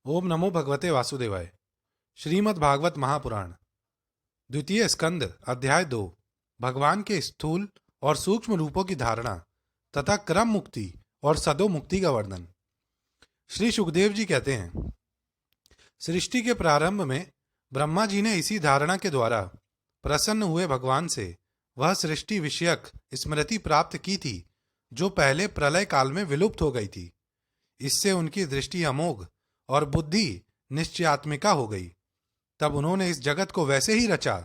ओम नमो भगवते वासुदेवाय। श्रीमद् भागवत महापुराण द्वितीय स्कंद अध्याय 2। भगवान के स्थूल और सूक्ष्म रूपों की धारणा तथा क्रम मुक्ति और सदो मुक्ति का वर्णन। श्री सुखदेव जी कहते हैं, सृष्टि के प्रारंभ में ब्रह्मा जी ने इसी धारणा के द्वारा प्रसन्न हुए भगवान से वह सृष्टि विषयक स्मृति प्राप्त की थी जो पहले प्रलय काल में विलुप्त हो गई थी। इससे उनकी दृष्टि अमोघ और बुद्धि निश्चयात्मिका हो गई। तब उन्होंने इस जगत को वैसे ही रचा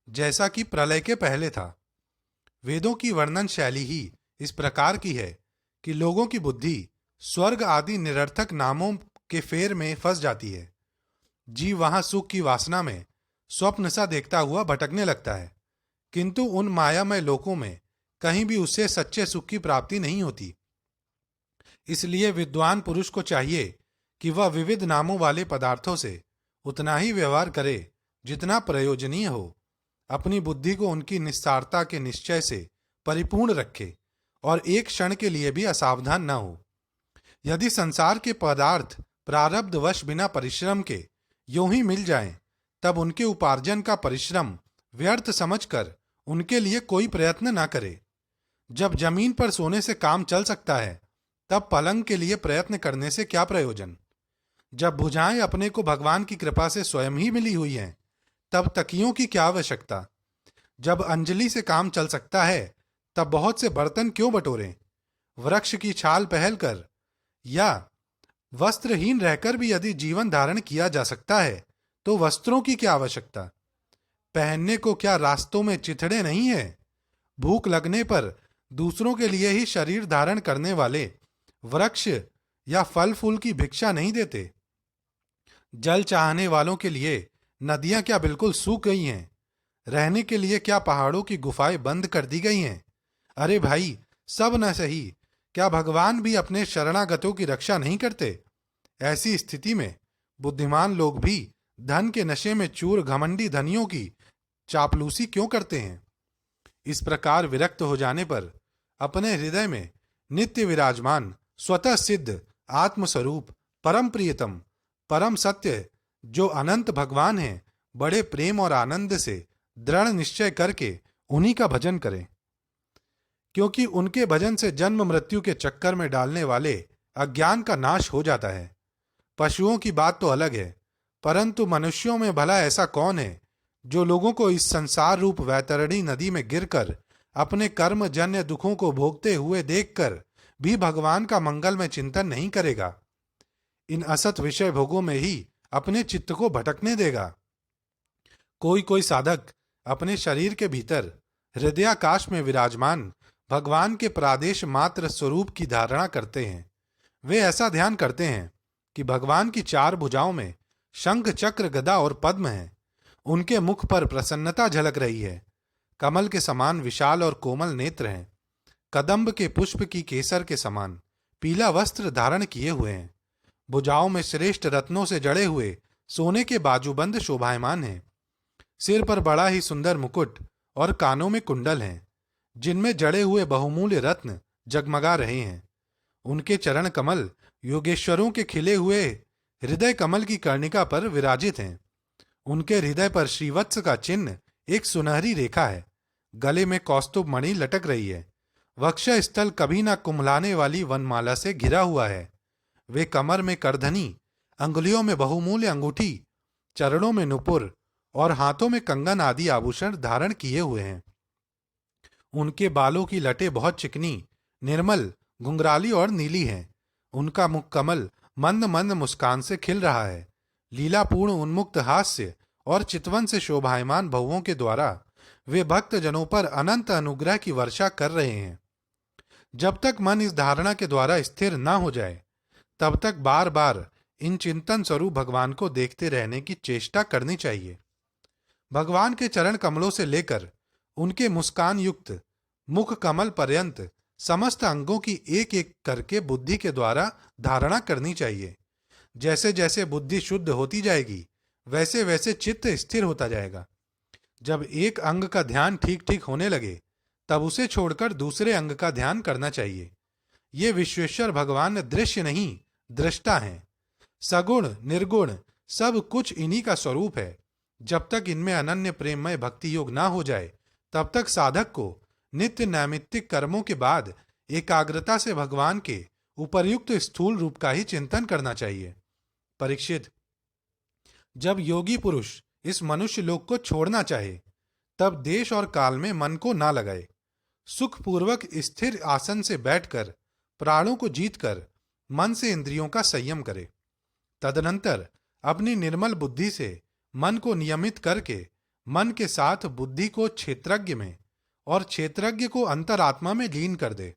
जैसा कि प्रलय के पहले था। वेदों की वर्णन शैली ही इस प्रकार की है कि लोगों की बुद्धि स्वर्ग आदि निरर्थक नामों के फेर में फंस जाती है। जीव वहां सुख की वासना में स्वप्न सा देखता हुआ भटकने लगता है, किंतु उन मायामय लोकों में कहीं भी उससे सच्चे सुख की प्राप्ति नहीं होती। इसलिए विद्वान पुरुष को चाहिए कि वह विविध नामों वाले पदार्थों से उतना ही व्यवहार करे जितना प्रयोजनीय हो। अपनी बुद्धि को उनकी निस्सारता के निश्चय से परिपूर्ण रखे और एक क्षण के लिए भी असावधान न हो। यदि संसार के पदार्थ प्रारब्धवश बिना परिश्रम के यूं ही मिल जाएं, तब उनके उपार्जन का परिश्रम व्यर्थ समझकर उनके लिए कोई प्रयत्न न करे। जब जमीन पर सोने से काम चल सकता है, तब पलंग के लिए प्रयत्न करने से क्या प्रयोजन। जब भुजाएं अपने को भगवान की कृपा से स्वयं ही मिली हुई हैं, तब तकियों की क्या आवश्यकता। जब अंजलि से काम चल सकता है, तब बहुत से बर्तन क्यों बटोरें। वृक्ष की छाल पहनकर या वस्त्रहीन रहकर भी यदि जीवन धारण किया जा सकता है, तो वस्त्रों की क्या आवश्यकता। पहनने को क्या रास्तों में चिथड़े नहीं है। भूख लगने पर दूसरों के लिए ही शरीर धारण करने वाले वृक्ष या फल फूल की भिक्षा नहीं देते। जल चाहने वालों के लिए नदियां क्या बिल्कुल सूख गई हैं। रहने के लिए क्या पहाड़ों की गुफाएं बंद कर दी गई हैं। अरे भाई, सब न सही, क्या भगवान भी अपने शरणागतों की रक्षा नहीं करते। ऐसी स्थिति में बुद्धिमान लोग भी धन के नशे में चूर घमंडी धनियों की चापलूसी क्यों करते हैं। इस प्रकार विरक्त हो जाने पर अपने हृदय में नित्य विराजमान स्वतः सिद्ध आत्मस्वरूप परम प्रियतम परम सत्य जो अनंत भगवान हैं, बड़े प्रेम और आनंद से दृढ़ निश्चय करके उन्हीं का भजन करें, क्योंकि उनके भजन से जन्म मृत्यु के चक्कर में डालने वाले अज्ञान का नाश हो जाता है। पशुओं की बात तो अलग है, परंतु मनुष्यों में भला ऐसा कौन है जो लोगों को इस संसार रूप वैतरणी नदी में गिरकर अपने कर्म जन्य दुखों को भोगते हुए देखकर भी भगवान का मंगल में चिंतन नहीं करेगा। इन असत विषय भोगों में ही अपने चित्त को भटकने देगा। कोई कोई साधक अपने शरीर के भीतर हृदयाकाश में विराजमान भगवान के प्रादेश मात्र स्वरूप की धारणा करते हैं। वे ऐसा ध्यान करते हैं कि भगवान की चार भुजाओं में शंख चक्र गदा और पद्म है। उनके मुख पर प्रसन्नता झलक रही है। कमल के समान विशाल और कोमल नेत्र हैं। कदम्ब के पुष्प की केसर के समान पीला वस्त्र धारण किए हुए हैं। भुजाओं में श्रेष्ठ रत्नों से जड़े हुए सोने के बाजूबंद शोभायमान हैं। सिर पर बड़ा ही सुंदर मुकुट और कानों में कुंडल हैं, जिनमें जड़े हुए बहुमूल्य रत्न जगमगा रहे हैं। उनके चरण कमल योगेश्वरों के खिले हुए हृदय कमल की कर्णिका पर विराजित हैं। उनके हृदय पर श्रीवत्स का चिन्ह एक सुनहरी रेखा है। गले में कौस्तुभ मणि लटक रही है। वक्ष स्थल कभी न कुम्हलाने वाली वनमाला से घिरा हुआ है। वे कमर में करधनी, अंगुलियों में बहुमूल्य अंगूठी, चरणों में नुपुर और हाथों में कंगन आदि आभूषण धारण किए हुए हैं। उनके बालों की लटें बहुत चिकनी, निर्मल, घुंघराली और नीली हैं। उनका मुख कमल मंद मंद मुस्कान से खिल रहा है। लीलापूर्ण उन्मुक्त हास्य और चितवन से शोभायमान भवों के द्वारा वे भक्त जनों पर अनंत अनुग्रह की वर्षा कर रहे हैं। जब तक मन इस धारणा के द्वारा स्थिर न हो जाए, तब तक बार बार इन चिंतन स्वरूप भगवान को देखते रहने की चेष्टा करनी चाहिए। भगवान के चरण कमलों से लेकर उनके मुस्कान युक्त मुख कमल पर्यंत समस्त अंगों की एक एक करके बुद्धि के द्वारा धारणा करनी चाहिए। जैसे जैसे बुद्धि शुद्ध होती जाएगी, वैसे वैसे चित्त स्थिर होता जाएगा। जब एक अंग का ध्यान ठीक ठीक होने लगे, तब उसे छोड़कर दूसरे अंग का ध्यान करना चाहिए। ये विश्वेश्वर भगवान दृश्य नहीं, दृष्टा हैं। सगुण निर्गुण सब कुछ इन्हीं का स्वरूप है। जब तक इनमें अनन्य प्रेममय भक्ति योग ना हो जाए, तब तक साधक को नित्य नैमित्तिक कर्मों के बाद एकाग्रता से भगवान के उपर्युक्त स्थूल रूप का ही चिंतन करना चाहिए। परीक्षित, जब योगी पुरुष इस मनुष्य लोक को छोड़ना चाहे, तब देश और काल में मन को ना लगाए। सुखपूर्वक स्थिर आसन से बैठकर प्राणों को जीतकर मन से इंद्रियों का संयम करे। तदनंतर अपनी निर्मल बुद्धि से मन को नियमित करके मन के साथ बुद्धि को क्षेत्रज्ञ में और क्षेत्रज्ञ को अंतरात्मा में लीन कर दे।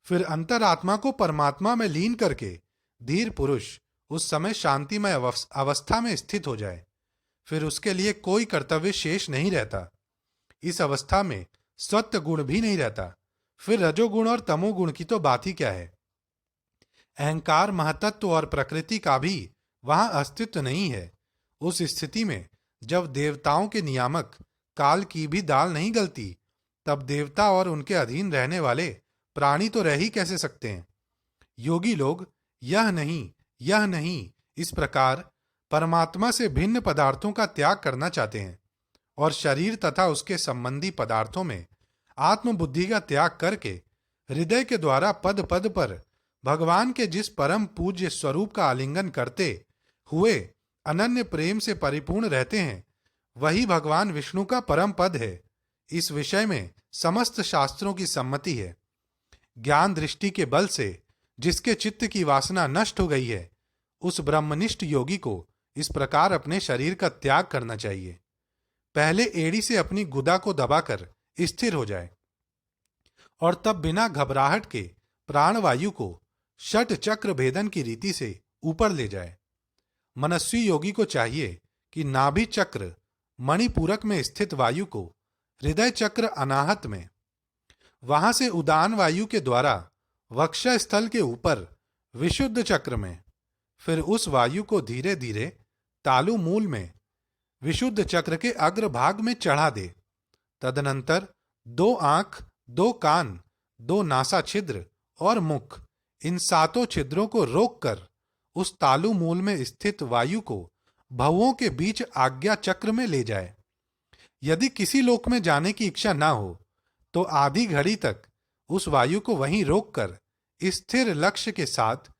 फिर अंतरात्मा को परमात्मा में लीन करके धीर पुरुष उस समय शांतिमय अवस्था में स्थित हो जाए। फिर उसके लिए कोई कर्तव्य शेष नहीं रहता। इस अवस्था में सत्व गुण भी नहीं रहता। फिर रजोगुण और तमोगुण की तो बात ही क्या है। अहंकार, महतत्व और प्रकृति का भी वहां अस्तित्व नहीं है। उस स्थिति में जब देवताओं के नियामक काल की भी दाल नहीं गलती, तब देवता और उनके अधीन रहने वाले प्राणी तो रह ही कैसे सकते हैं। योगी लोग यह नहीं इस प्रकार परमात्मा से भिन्न पदार्थों का त्याग करना चाहते हैं और शरीर तथा उसके संबंधी पदार्थों में आत्मबुद्धि का त्याग करके हृदय के द्वारा पद पद पर भगवान के जिस परम पूज्य स्वरूप का आलिंगन करते हुए अनन्य प्रेम से परिपूर्ण रहते हैं, वही भगवान विष्णु का परम पद है। इस विषय में समस्त शास्त्रों की सम्मति है। ज्ञान दृष्टि के बल से जिसके चित्त की वासना नष्ट हो गई है, उस ब्रह्मनिष्ठ योगी को इस प्रकार अपने शरीर का त्याग करना चाहिए। पहले एड़ी से अपनी गुदा को दबाकर स्थिर हो जाए और तब बिना घबराहट के प्राणवायु को षट चक्र भेदन की रीति से ऊपर ले जाए। मनस्वी योगी को चाहिए कि नाभि चक्र मणिपूरक में स्थित वायु को हृदय चक्र अनाहत में, वहां से उदान वायु के द्वारा वक्ष स्थल के ऊपर विशुद्ध चक्र में, फिर उस वायु को धीरे धीरे तालु मूल में विशुद्ध चक्र के अग्रभाग में चढ़ा दे। तदनंतर 2 आंख, 2 कान, 2 नासा छिद्र और मुख, इन 7 छिद्रों को रोककर उस तालु मूल में स्थित वायु को भवों के बीच आज्ञा चक्र में ले जाए। यदि किसी लोक में जाने की इच्छा ना हो, तो आधी घड़ी तक उस वायु को वहीं रोककर स्थिर लक्ष्य के साथ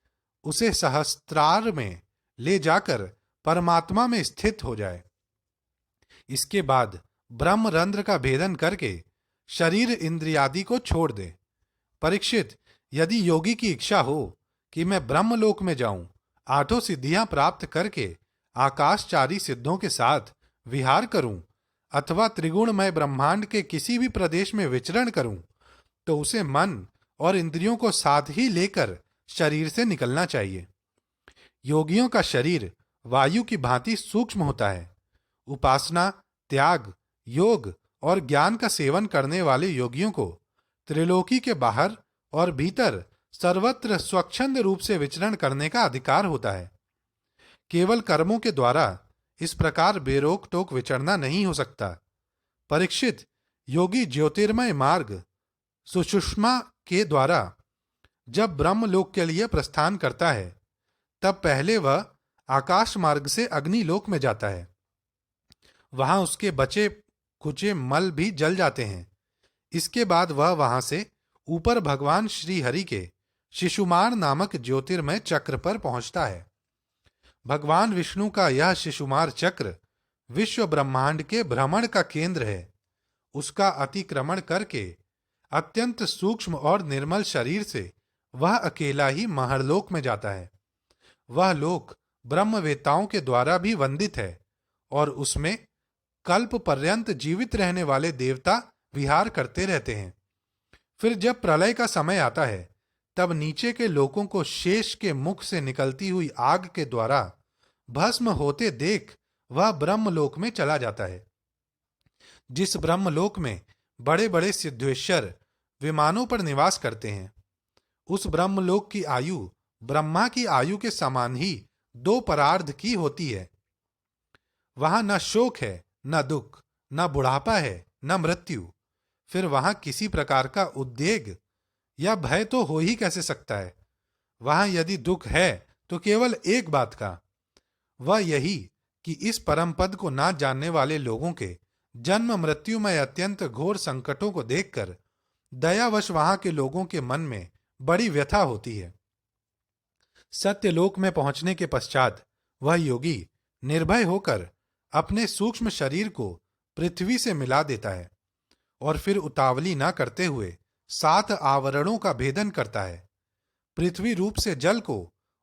उसे सहस्त्रार में ले जाकर परमात्मा में स्थित हो जाए। इसके बाद ब्रह्म रंध्र का भेदन करके शरीर इंद्रियादि को छोड़ दे। परीक्षित, यदि योगी की इच्छा हो कि मैं ब्रह्मलोक में जाऊं, 8 सिद्धियां प्राप्त करके आकाशचारी सिद्धों के साथ विहार करूं अथवा त्रिगुणमय ब्रह्मांड के किसी भी प्रदेश में विचरण करूं, तो उसे मन और इंद्रियों को साथ ही लेकर शरीर से निकलना चाहिए। योगियों का शरीर वायु की भांति सूक्ष्म होता है। उपासना, त्याग, योग और ज्ञान का सेवन करने वाले योगियों को त्रिलोकी के बाहर और भीतर सर्वत्र स्वच्छंद रूप से विचरण करने का अधिकार होता है। केवल कर्मों के द्वारा इस प्रकार बेरोक टोक विचरना नहीं हो सकता। परीक्षित, योगी ज्योतिर्मय मार्ग सुषुम्ना के द्वारा जब ब्रह्मलोक के लिए प्रस्थान करता है, तब पहले वह आकाश मार्ग से अग्निलोक में जाता है। वहां उसके बचे कुचे मल भी जल जाते हैं। इसके बाद वह वहां से ऊपर भगवान श्री हरि के शिशुमार नामक ज्योतिर्मय चक्र पर पहुंचता है। भगवान विष्णु का यह शिशुमार चक्र विश्व ब्रह्मांड के भ्रमण का केंद्र है। उसका अतिक्रमण करके अत्यंत सूक्ष्म और निर्मल शरीर से वह अकेला ही महरलोक में जाता है। वह लोक ब्रह्मवेताओं के द्वारा भी वंदित है और उसमें कल्प पर्यंत जीवित रहने वाले देवता विहार करते रहते हैं। फिर जब प्रलय का समय आता है, तब नीचे के लोकों को शेष के मुख से निकलती हुई आग के द्वारा भस्म होते देख वह ब्रह्मलोक में चला जाता है। जिस ब्रह्मलोक में बड़े बड़े सिद्धेश्वर विमानों पर निवास करते हैं, उस ब्रह्मलोक की आयु ब्रह्मा की आयु के समान ही 2 परार्ध की होती है। वहां न शोक है, न दुख, न बुढ़ापा है, न मृत्यु। फिर वहां किसी प्रकार का उद्वेग या भय तो हो ही कैसे सकता है। वहां यदि दुख है तो केवल एक बात का, वह यही कि इस परम पद को ना जानने वाले लोगों के जन्म मृत्यु में अत्यंत घोर संकटों को देखकर दयावश वहां के लोगों के मन में बड़ी व्यथा होती है। सत्यलोक में पहुंचने के पश्चात वह योगी निर्भय होकर अपने सूक्ष्म शरीर को पृथ्वी से मिला देता है और फिर उतावली न करते हुए 7 आवरणों का भेदन करता है। पृथ्वी रूप से जल को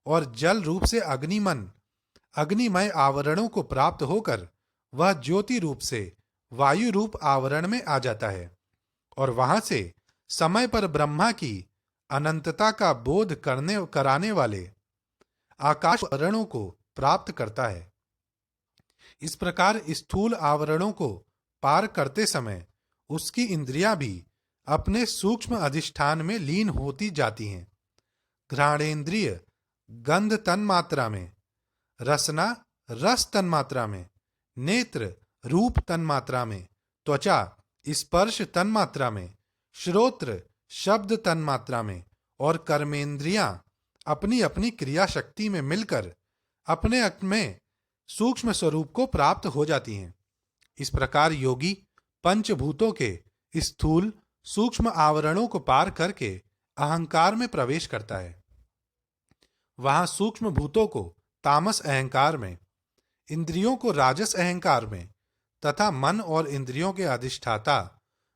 और जल रूप से अग्निमय आवरणों को प्राप्त होकर वह ज्योति रूप से वायु रूप आवरण में आ जाता है और वहां से समय पर ब्रह्मा की अनंतता का बोध कराने वाले आकाश आवरणों को प्राप्त करता है। इस प्रकार स्थूल आवरणों को पार करते समय उसकी इंद्रियां भी अपने सूक्ष्म अधिष्ठान में लीन होती जाती हैं। घ्राणेन्द्रिय गंध तन्मात्रा में, रसना रस तन्मात्रा में, नेत्र रूप तन्मात्रा में, त्वचा स्पर्श तन्मात्रा में, श्रोत्र शब्द तन्मात्रा में और कर्मेंद्रियां अपनी अपनी क्रिया शक्ति में मिलकर अपने में सूक्ष्म स्वरूप को प्राप्त हो जाती हैं। इस प्रकार योगी पंचभूतों के स्थूल सूक्ष्म आवरणों को पार करके अहंकार में प्रवेश करता है। वहां सूक्ष्म भूतों को तामस अहंकार में, इंद्रियों को राजस अहंकार में तथा मन और इंद्रियों के अधिष्ठाता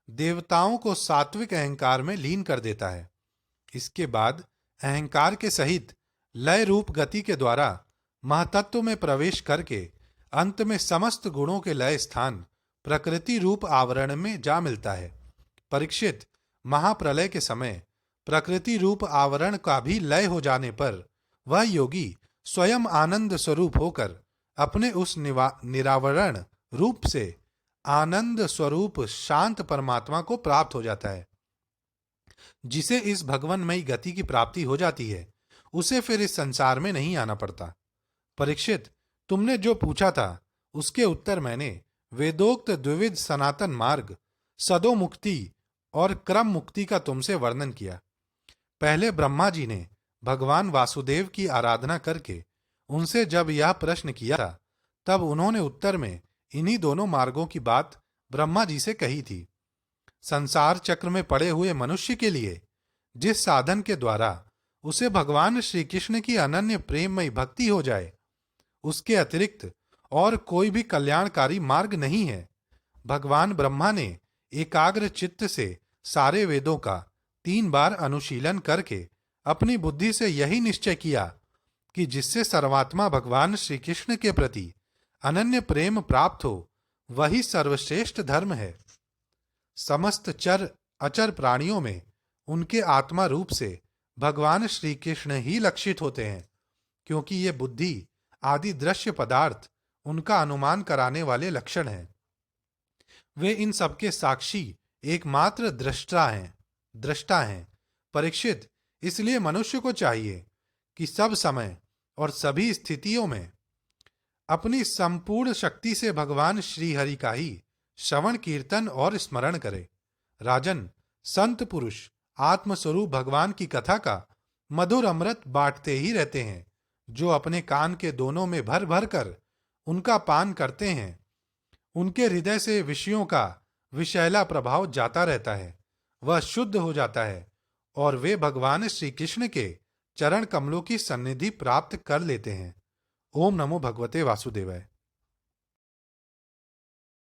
देवताओं को सात्विक अहंकार में लीन कर देता है। इसके बाद अहंकार के सहित लय रूप गति के द्वारा महतत्व में प्रवेश करके अंत में समस्त गुणों के लय स्थान प्रकृति रूप आवरण में जा मिलता है। परीक्षित, महाप्रलय के समय प्रकृति रूप आवरण का भी लय हो जाने पर वह योगी स्वयं आनंद स्वरूप होकर अपने उस निरावरण रूप से आनंद स्वरूप शांत परमात्मा को प्राप्त हो जाता है। जिसे इस भगवनमयी गति की प्राप्ति हो जाती है उसे फिर इस संसार में नहीं आना पड़ता। परीक्षित, तुमने जो पूछा था उसके उत्तर मैंने वेदोक्त द्विविध सनातन मार्ग, सदोमुक्ति और क्रम मुक्ति का तुमसे वर्णन किया। पहले ब्रह्मा जी ने भगवान वासुदेव की आराधना करके उनसे जब यह प्रश्न किया था तब उन्होंने उत्तर में इन्हीं दोनों मार्गों की बात ब्रह्मा जी से कही थी। संसार चक्र में पड़े हुए मनुष्य के लिए जिस साधन के द्वारा उसे भगवान श्री कृष्ण की अनन्य प्रेममयी भक्ति हो जाए, उसके अतिरिक्त और कोई भी कल्याणकारी मार्ग नहीं है। भगवान ब्रह्मा ने एकाग्र चित्त से सारे वेदों का 3 बार अनुशीलन करके अपनी बुद्धि से यही निश्चय किया कि जिससे सर्वात्मा भगवान श्री कृष्ण के प्रति अनन्य प्रेम प्राप्त हो वही सर्वश्रेष्ठ धर्म है। समस्त चर अचर प्राणियों में उनके आत्मा रूप से भगवान श्री कृष्ण ही लक्षित होते हैं, क्योंकि ये बुद्धि आदि दृश्य पदार्थ उनका अनुमान कराने वाले लक्षण हैं। वे इन सबके साक्षी एकमात्र दृष्टा हैं। परीक्षित, इसलिए मनुष्य को चाहिए कि सब समय और सभी स्थितियों में अपनी संपूर्ण शक्ति से भगवान श्री हरि का ही श्रवण कीर्तन और स्मरण करे। राजन, संत पुरुष आत्मस्वरूप भगवान की कथा का मधुर अमृत बांटते ही रहते हैं। जो अपने कान के दोनों में भर भर कर उनका पान करते हैं, उनके हृदय से विषयों का विषैला प्रभाव जाता रहता है, वह शुद्ध हो जाता है और वे भगवान श्री कृष्ण के चरण कमलों की सन्निधि प्राप्त कर लेते हैं। ओम नमो भगवते वासुदेवाय।